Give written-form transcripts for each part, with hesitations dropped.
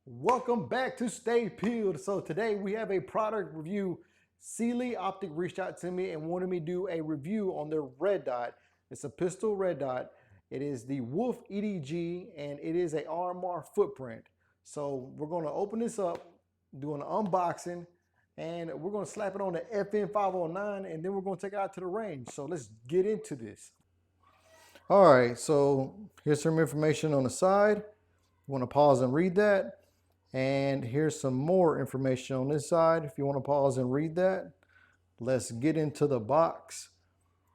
Welcome back to Stay Peeled. So today we have a product review. Cyelee Optic reached out to me and wanted me to do a review on their red dot. It's a pistol red dot. It is the Wolf EDG and it is a RMR footprint. So we're going to open this up, do an unboxing, and we're going to slap it on the FN509 and then we're going to take it out to the range. So let's get into this. All right, so here's some information on the side. You want to pause and read that. And here's some more information on this side. If you want to pause and read that, let's get into the box.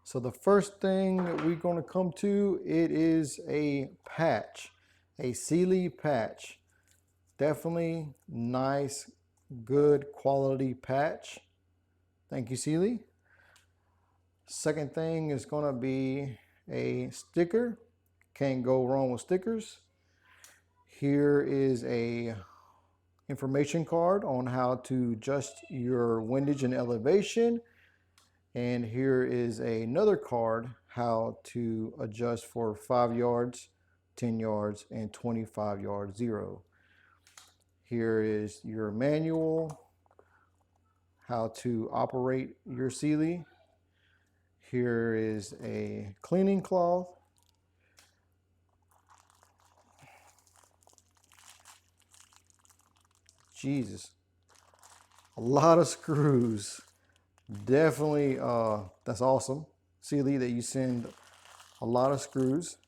So the first thing that we're going to come to, it is a patch, a Cyelee patch. Definitely nice, good quality patch. Thank you, Cyelee. Second thing is going to be a sticker. Can't go wrong with stickers. Here is a information card on how to adjust your windage and elevation. And here is another card how to adjust for 5 yards, 10 yards, and 25 yard zero. Here is your manual, how to operate your Cyelee. Here is a cleaning cloth. Jesus, a lot of screws. Definitely, that's awesome. Cyelee, that you send a lot of screws.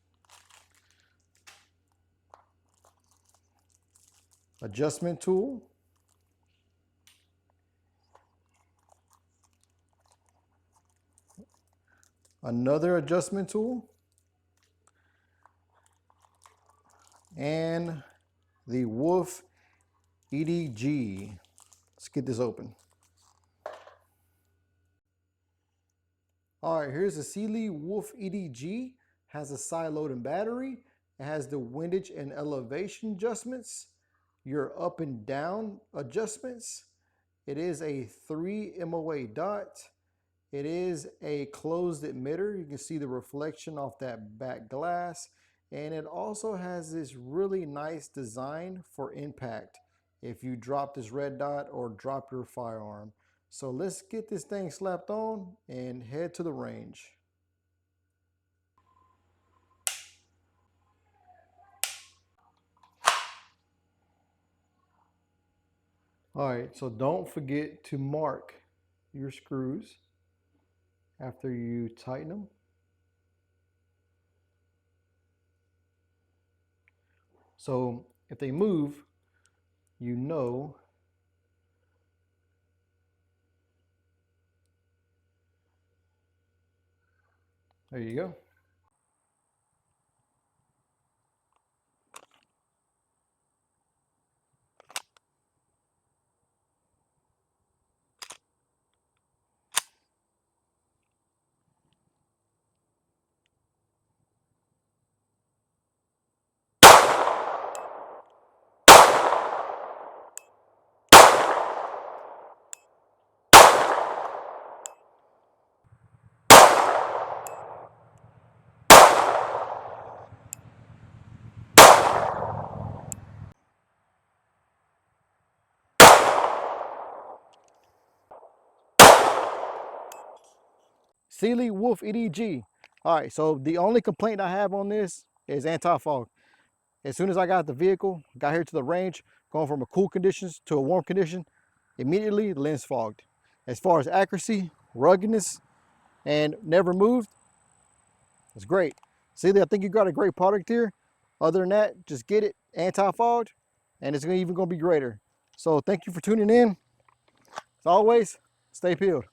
Adjustment tool. Another adjustment tool. And the Wolf EDG. Let's get this open. All right, here's the Cyelee Wolf EDG. Has a side loading battery. It has the windage and elevation adjustments, your up and down adjustments. It is a 3 MOA dot. It is a closed emitter. You can see the reflection off that back glass. And it also has this really nice design for impact if you drop this red dot or drop your firearm. So let's get this thing slapped on and head to the range. All right, so don't forget to mark your screws after you tighten them. So if they move, you know there you go. Cyelee Wolf EDG. All right, so the only complaint I have on this is anti-fog. As soon as I got the vehicle, got here to the range, going from a cool conditions to a warm condition, immediately the lens fogged. As far as accuracy, ruggedness, and never moved, it's great. Cyelee, I think you got a great product here. Other than that, just get it anti-fogged, and it's even gonna be greater. So thank you for tuning in. As always, stay peeled.